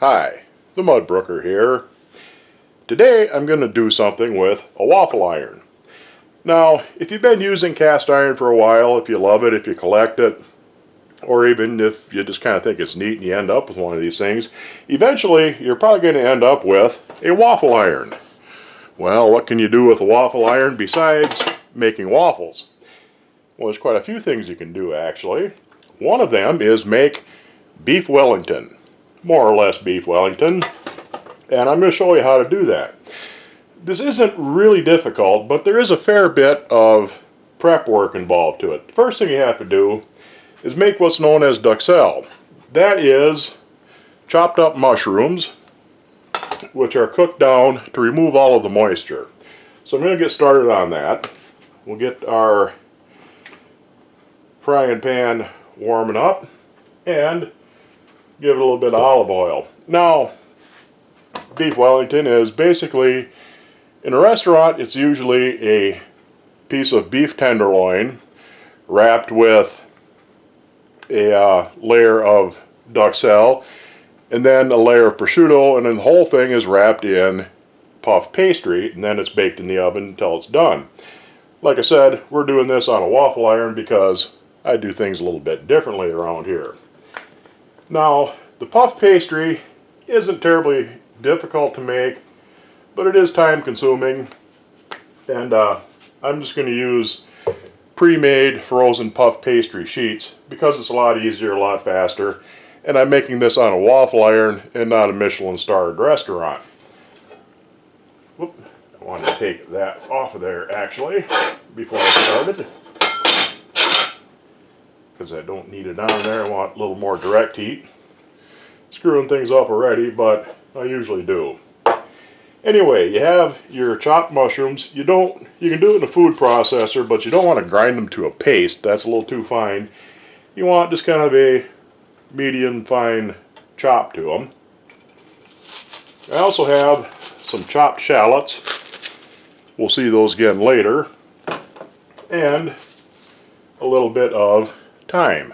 Hi, the Mudbrooker here. Today I'm going to do something with a waffle iron. Now, if you've been using cast iron for a while, if you love it, if you collect it, or even if you just kind of think it's neat and you end up with one of these things, eventually you're probably going to end up with a waffle iron. Well, what can you do with a waffle iron besides making waffles? Well, there's quite a few things you can do actually. One of them is make Beef Wellington. More or less Beef Wellington, and I'm going to show you how to do that. This isn't really difficult, but there is a fair bit of prep work involved to it. The first thing you have to do is make what's known as duxelle. That is chopped up mushrooms, which are cooked down to remove all of the moisture. So I'm going to get started on that. We'll get our frying pan warming up and give it a little bit of olive oil. Now, Beef Wellington is basically, in a restaurant, it's usually a piece of beef tenderloin wrapped with a layer of duxelle and then a layer of prosciutto, and then the whole thing is wrapped in puff pastry, and then it's baked in the oven until it's done. Like I said, we're doing this on a waffle iron because I do things a little bit differently around here. Now, the puff pastry isn't terribly difficult to make, but it is time consuming, and I'm just going to use pre-made frozen puff pastry sheets because it's a lot easier, a lot faster, and I'm making this on a waffle iron and not a Michelin-starred restaurant. Whoop, I wanted to take that off of there actually before I started, because I don't need it on there. I want a little more direct heat. Screwing things up already, but I usually do. Anyway, you have your chopped mushrooms. You can do it in a food processor, but you don't want to grind them to a paste. That's a little too fine. You want just kind of a medium fine chop to them. I also have some chopped shallots. We'll see those again later. And a little bit of thyme.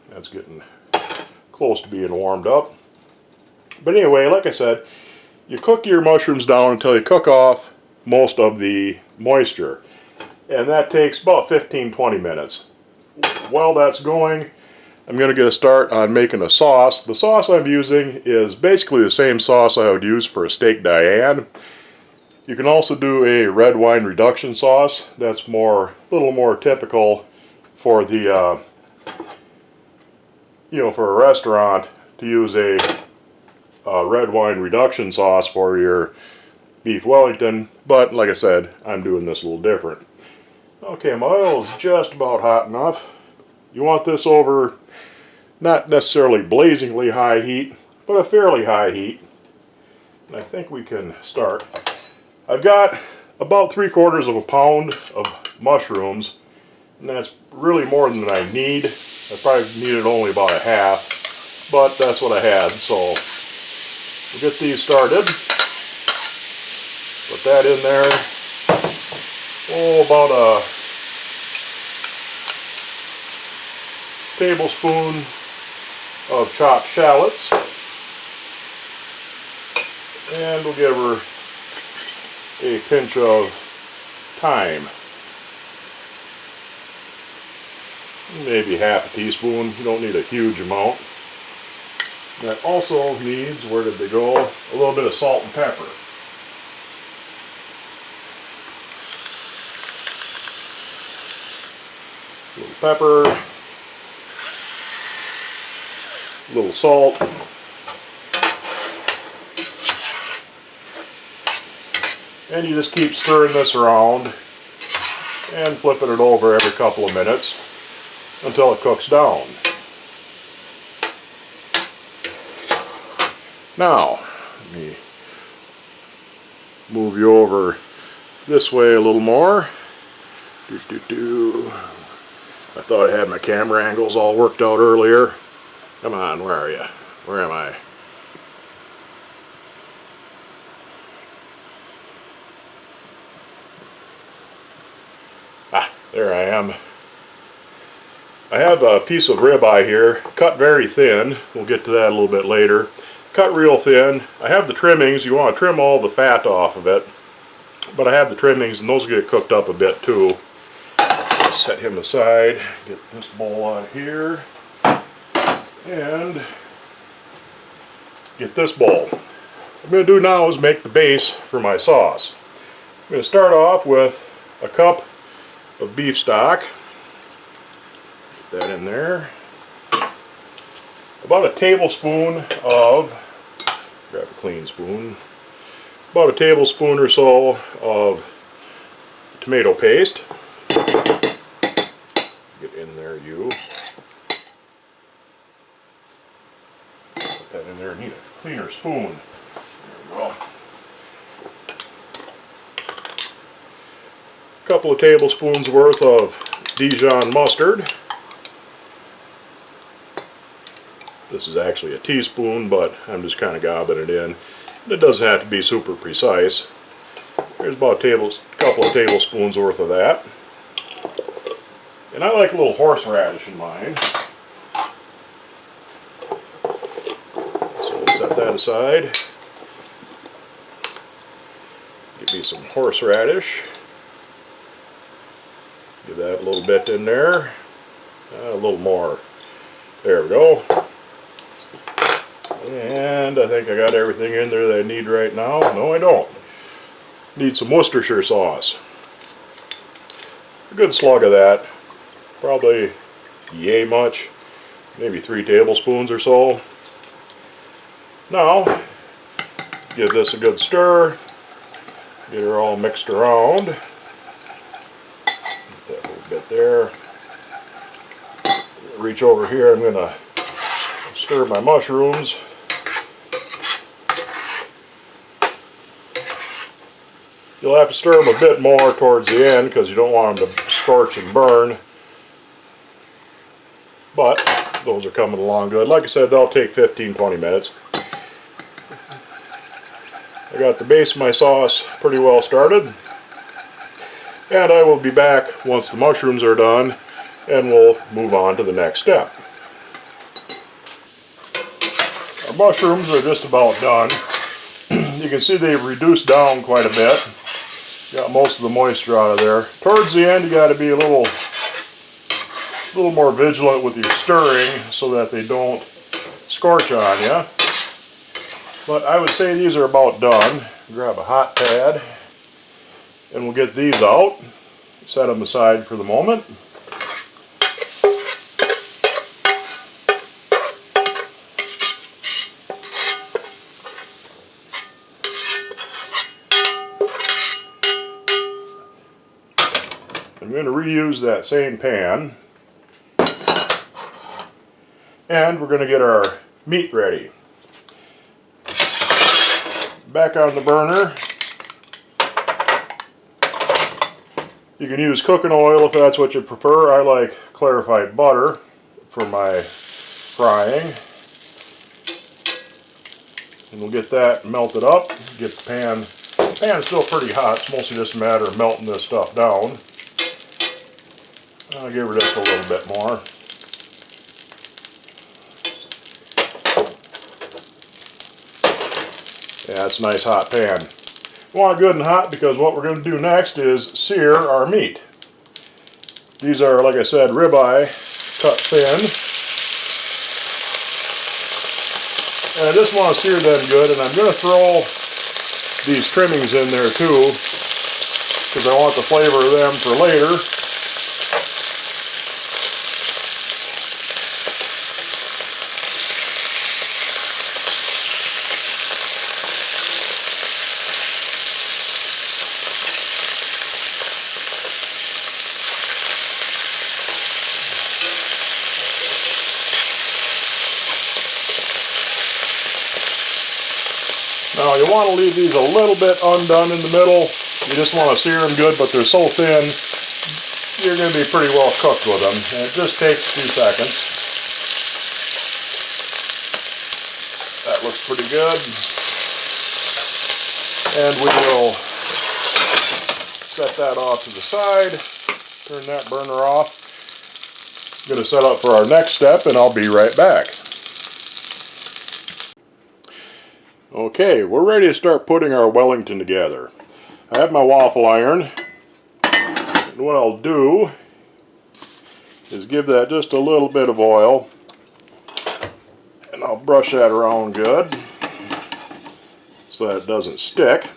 That's getting close to being warmed up. But anyway, like I said, you cook your mushrooms down until you cook off most of the moisture. And that takes about 15-20 minutes. While that's going, I'm going to get a start on making a sauce. The sauce I'm using is basically the same sauce I would use for a steak Diane. You can also do a red wine reduction sauce. That's a little more typical for the for a restaurant to use a red wine reduction sauce for your Beef Wellington, but like I said, I'm doing this a little different. Okay, my oil is just about hot enough. You want this over not necessarily blazingly high heat, but a fairly high heat. And I think we can start. I've got about 3/4 pound of mushrooms, and that's really more than I need. I probably needed only about a half, but that's what I had, so we'll get these started. Put that in there. Oh, about a tablespoon of chopped shallots. And we'll give her a pinch of thyme. Maybe half a teaspoon. You don't need a huge amount. That also needs, where did they go? A little bit of salt and pepper. A little pepper, a little salt, and you just keep stirring this around and flipping it over every couple of minutes until it cooks down. Now, let me move you over this way a little more. I thought I had my camera angles all worked out earlier. Come on, where are you? Where am I? Ah, there I am. I have a piece of ribeye here, cut very thin. We'll get to that a little bit later. Cut real thin. I have the trimmings. You want to trim all the fat off of it. But I have the trimmings, and those get cooked up a bit too. Just set him aside. Get this bowl out of here. And get this bowl. What I'm going to do now is make the base for my sauce. I'm going to start off with a cup of beef stock. Get that in there. About a tablespoon of, grab a clean spoon, about a tablespoon or so of tomato paste. Get in there, you. Put that in there. I need a cleaner spoon. There we go. A couple of tablespoons worth of Dijon mustard. This is actually a teaspoon, but I'm just kind of gobbing it in. And it doesn't have to be super precise. There's about a couple of tablespoons worth of that. And I like a little horseradish in mine. So we'll set that aside. Give me some horseradish. Give that a little bit in there. A little more. There we go. And I think I got everything in there that I need right now. No, I don't. Need some Worcestershire sauce. A good slug of that. Probably yay much. Maybe 3 tablespoons or so. Now, give this a good stir. Get her all mixed around. Get that little bit there. Reach over here. I'm going to stir my mushrooms. You'll have to stir them a bit more towards the end because you don't want them to scorch and burn. But those are coming along good. Like I said, they'll take 15-20 minutes. I got the base of my sauce pretty well started. And I will be back once the mushrooms are done, and we'll move on to the next step. Our mushrooms are just about done. You can see they've reduced down quite a bit. Got most of the moisture out of there. Towards the end, you got to be a little more vigilant with your stirring so that they don't scorch on you. But I would say these are about done. Grab a hot pad, and we'll get these out. Set them aside for the moment. I'm going to reuse that same pan, and we're going to get our meat ready. Back on the burner. You can use cooking oil if that's what you prefer. I like clarified butter for my frying. And we'll get that melted up. Get the pan. The pan's still pretty hot. It's mostly just a matter of melting this stuff down. I'll give her just a little bit more. Yeah, it's a nice hot pan. We want it good and hot because what we're going to do next is sear our meat. These are, like I said, ribeye cut thin. And I just want to sear them good, and I'm going to throw these trimmings in there too because I want the flavor of them for later. Now you want to leave these a little bit undone in the middle. You just want to sear them good, but they're so thin, you're going to be pretty well cooked with them. And it just takes a few seconds. That looks pretty good. And we will set that off to the side. Turn that burner off. going to set up for our next step, and I'll be right back. Okay, we're ready to start putting our Wellington together. I have my waffle iron, and what I'll do is give that just a little bit of oil, and I'll brush that around good so that it doesn't stick.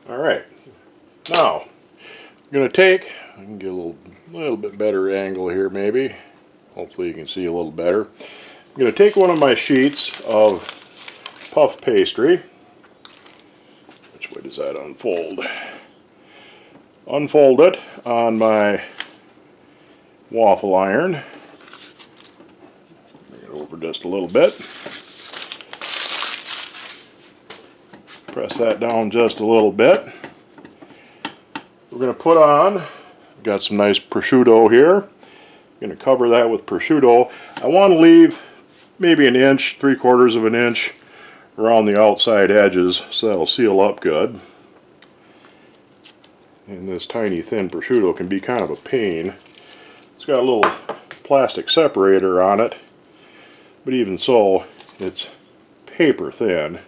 Alright, now I'm going to take, I can get a little bit better angle here maybe, hopefully you can see a little better. I'm going to take one of my sheets of puff pastry. Which way does that unfold? Unfold it on my waffle iron. Bring it over just a little bit. Press that down just a little bit. We're going to put on, got some nice prosciutto here. I'm going to cover that with prosciutto. I want to leave maybe an inch, 3/4 of an inch around the outside edges so that'll seal up good. And this tiny thin prosciutto can be kind of a pain. It's got a little plastic separator on it, but even so, it's paper thin.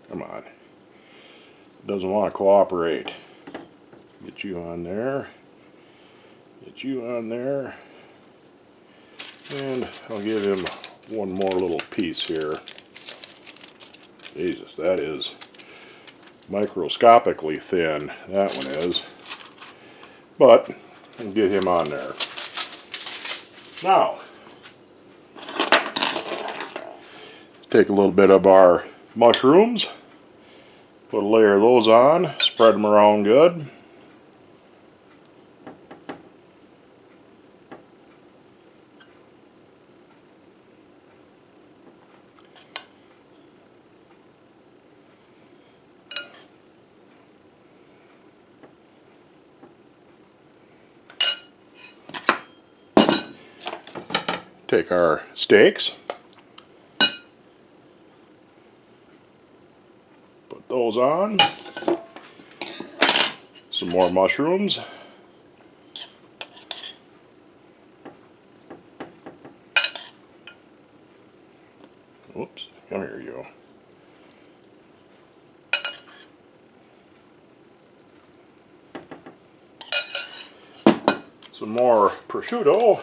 Come on. It doesn't want to cooperate. Get you on there. Get you on there. And I'll give him one more little piece here. Jesus, that is microscopically thin. That one is. But I'll get him on there. Now, take a little bit of our mushrooms. Put a layer of those on, spread them around good. Take our steaks. Those on, some more mushrooms, oops, come here you go, some more prosciutto,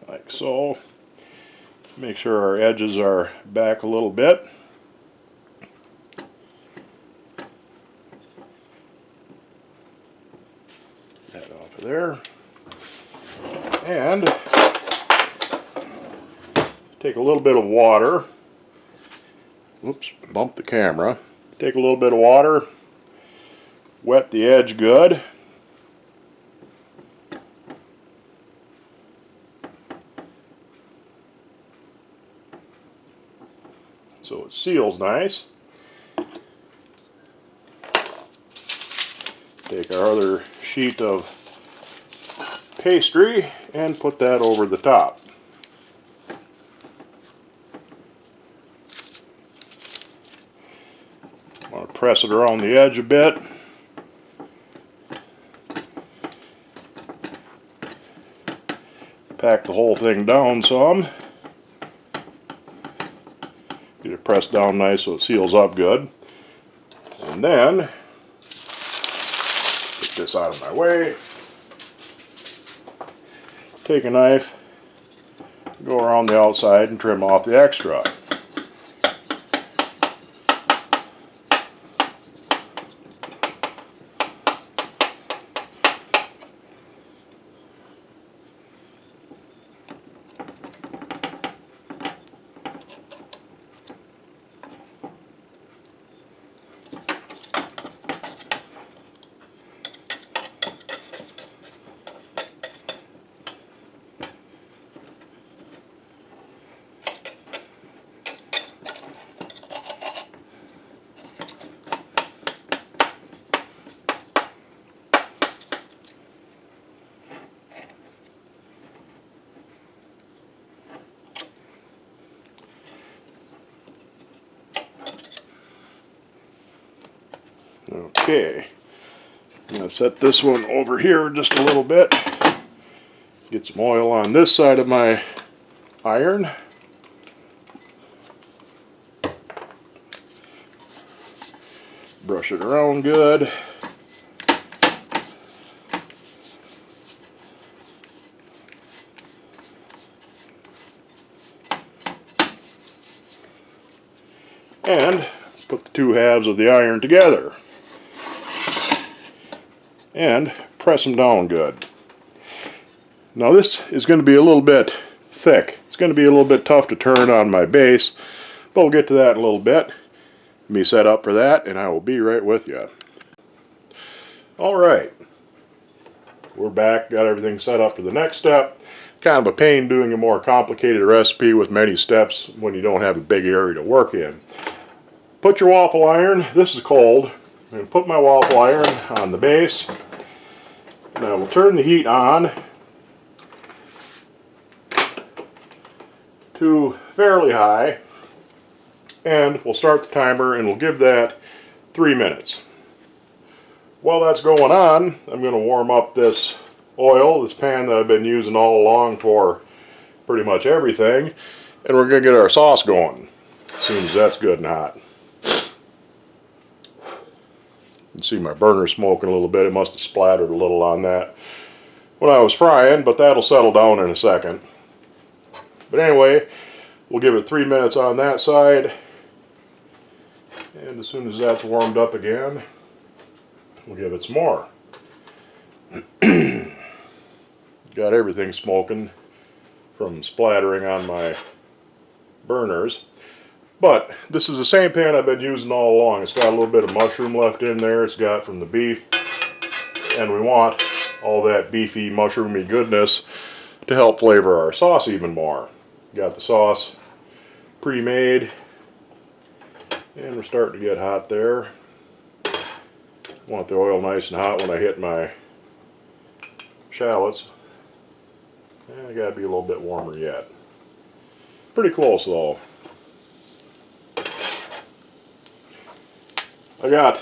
like so. Make sure our edges are back a little bit. That off of there. And take a little bit of water. Oops, bumped the camera. Take a little bit of water. Wet the edge good. So it seals nice. Take our other sheet of pastry and put that over the top. I'm going to press it around the edge a bit. Pack the whole thing down some. Get it pressed down nice so it seals up good. And then, get this out of my way. Take a knife, go around the outside and trim off the extra. Okay, I'm going to set this one over here just a little bit. Get some oil on this side of my iron. Brush it around good. And put the two halves of the iron together. And press them down good. Now this is going to be a little bit thick. It's going to be a little bit tough to turn on my base, but we'll get to that in a little bit. Let me set up for that and I will be right with you. Alright, we're back, got everything set up for the next step. Kind of a pain doing a more complicated recipe with many steps when you don't have a big area to work in. Put your waffle iron, this is cold, I'm going to put my waffle iron on the base. And I will turn the heat on to fairly high, and we'll start the timer and we'll give that 3 minutes. While that's going on, I'm going to warm up this oil, this pan that I've been using all along for pretty much everything, and we're going to get our sauce going as soon as that's good and hot. You can see my burner smoking a little bit. It must have splattered a little on that when I was frying, but that'll settle down in a second. But anyway, we'll give it 3 minutes on that side, and as soon as that's warmed up again, we'll give it some more. Got everything smoking from splattering on my burners. But this is the same pan I've been using all along. It's got a little bit of mushroom left in there. It's got from the beef. And we want all that beefy, mushroomy goodness to help flavor our sauce even more. Got the sauce pre-made. And we're starting to get hot there. Want the oil nice and hot when I hit my shallots. And I gotta be a little bit warmer yet. Pretty close though. I got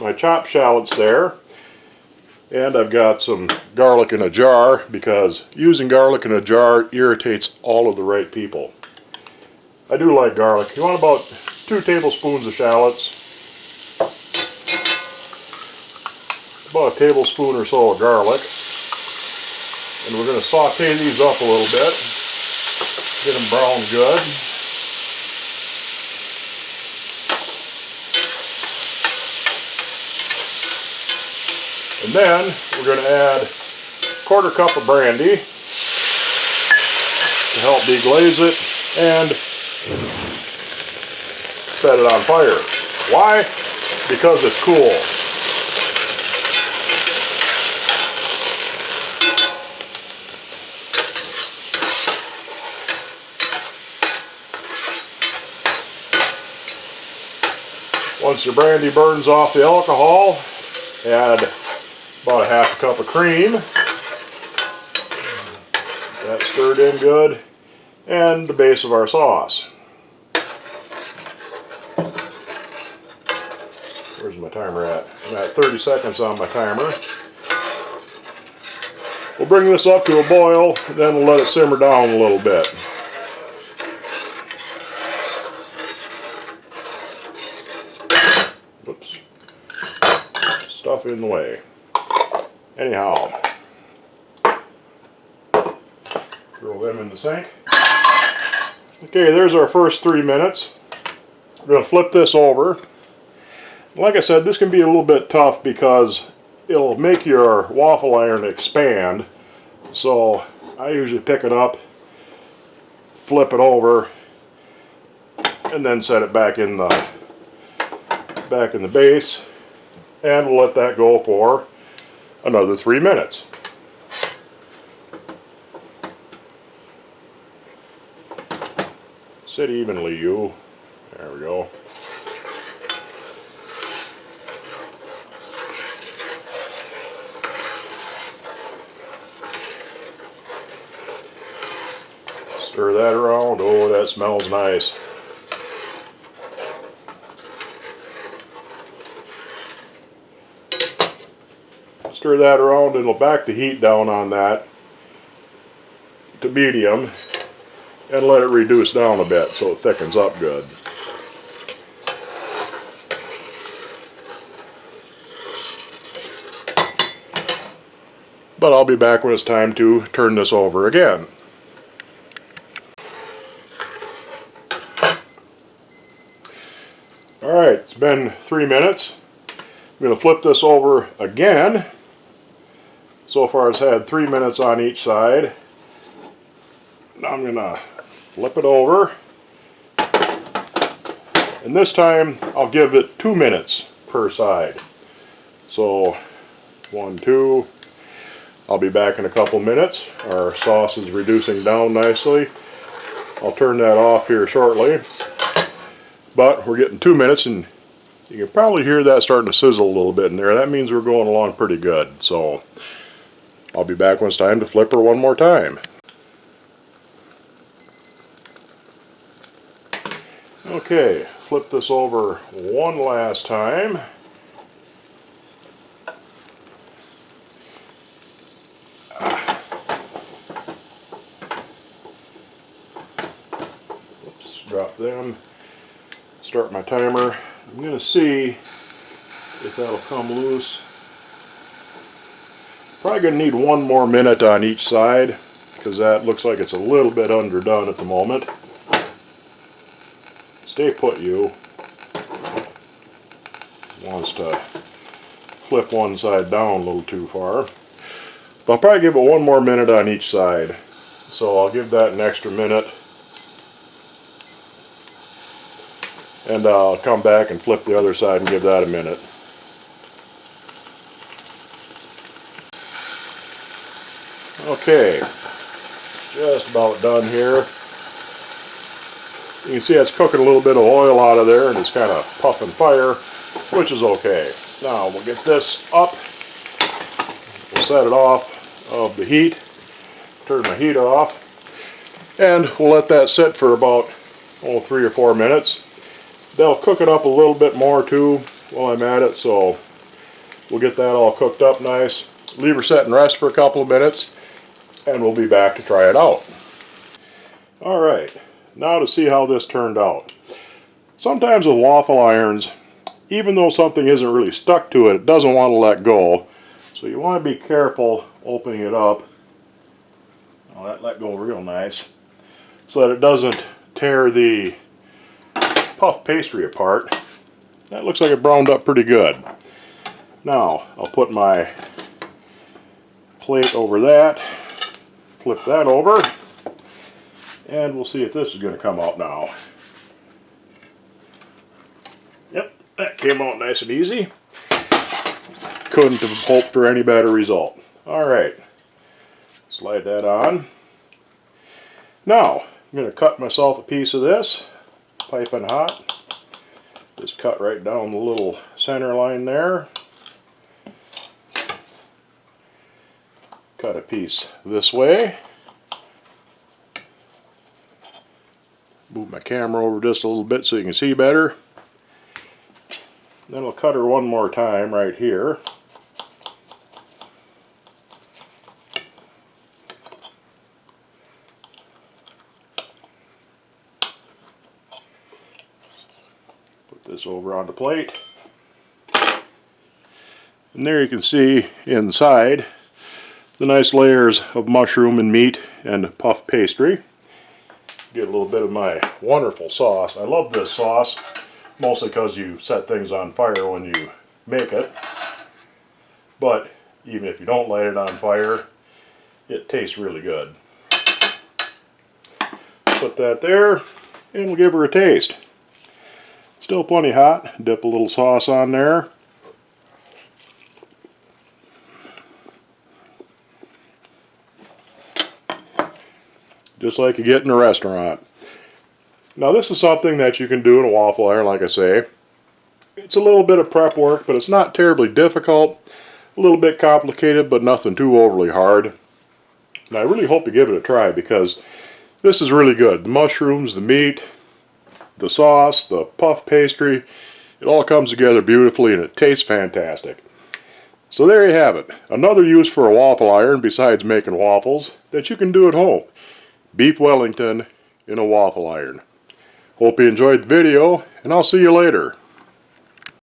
my chopped shallots there, and I've got some garlic in a jar because using garlic in a jar irritates all of the right people. I do like garlic. You want about 2 tablespoons of shallots, about a tablespoon or so of garlic, and we're going to saute these up a little bit, get them browned good. And then we're going to add a 1/4 cup of brandy to help deglaze it and set it on fire. Why? Because it's cool. Once your brandy burns off the alcohol, add about a 1/2 cup of cream. That's stirred in good. And the base of our sauce. Where's my timer at? I'm at 30 seconds on my timer. We'll bring this up to a boil, then we'll let it simmer down a little bit. Oops. Stuff in the way. Anyhow, throw them in the sink. Okay, there's our first 3 minutes. We're going to flip this over. Like I said, this can be a little bit tough because it'll make your waffle iron expand. So I usually pick it up, flip it over, and then set it back in the base, and we'll let that go for another 3 minutes. Sit evenly, you. There we go. Stir that around. Oh, that smells nice. Stir that around and it'll back the heat down on that to medium and let it reduce down a bit so it thickens up good. But I'll be back when it's time to turn this over again. Alright, it's been 3 minutes. I'm going to flip this over again. So far it's had 3 minutes on each side. Now I'm going to flip it over. And this time I'll give it 2 minutes per side. So 1, 2. I'll be back in a couple minutes. Our sauce is reducing down nicely. I'll turn that off here shortly. But we're getting 2 minutes and you can probably hear that starting to sizzle a little bit in there. That means we're going along pretty good. So I'll be back when it's time to flip her one more time. Okay, flip this over one last time. Oops, drop them. Start my timer. I'm going to see if that'll come loose. Probably going to need 1 more minute on each side because that looks like it's a little bit underdone at the moment. Stay put, you. Wants to flip one side down a little too far. But I'll probably give it 1 more minute on each side. So I'll give that an extra minute. And I'll come back and flip the other side and give that a minute. Okay, just about done here. You can see it's cooking a little bit of oil out of there and it's kind of puffing fire, which is okay. Now we'll get this up. We'll set it off of the heat. Turn the heat off. And we'll let that sit for about 3 or 4 minutes. They'll cook it up a little bit more too while I'm at it, so we'll get that all cooked up nice. Leave her set and rest for a couple of minutes, and we'll be back to try it out. Alright, now to see how this turned out. Sometimes with waffle irons, even though something isn't really stuck to it, it doesn't want to let go. So you want to be careful opening it up. Oh, that let go real nice. So that it doesn't tear the puff pastry apart. That looks like it browned up pretty good. Now I'll put my plate over that, flip that over, and we'll see if this is going to come out now. Yep, that came out nice and easy. Couldn't have hoped for any better result. Alright, slide that on. Now I'm going to cut myself a piece of this. Piping hot. Just cut right down the little center line there. Cut a piece this way. Move my camera over just a little bit so you can see better. Then I'll cut her one more time right here. This over on the plate, and there you can see inside the nice layers of mushroom and meat and puff pastry. Get a little bit of my wonderful sauce. I love this sauce mostly because you set things on fire when you make it, but even if you don't light it on fire, it tastes really good. Put that there and we'll give her a taste. Still plenty hot. Dip a little sauce on there. Just like you get in a restaurant. Now this is something that you can do in a waffle iron, like I say. It's a little bit of prep work, but it's not terribly difficult. A little bit complicated, but nothing too overly hard. And I really hope you give it a try because this is really good. The mushrooms, the meat, the sauce, the puff pastry, it all comes together beautifully and it tastes fantastic. So there you have it. Another use for a waffle iron besides making waffles that you can do at home. Beef Wellington in a waffle iron. Hope you enjoyed the video, and I'll see you later.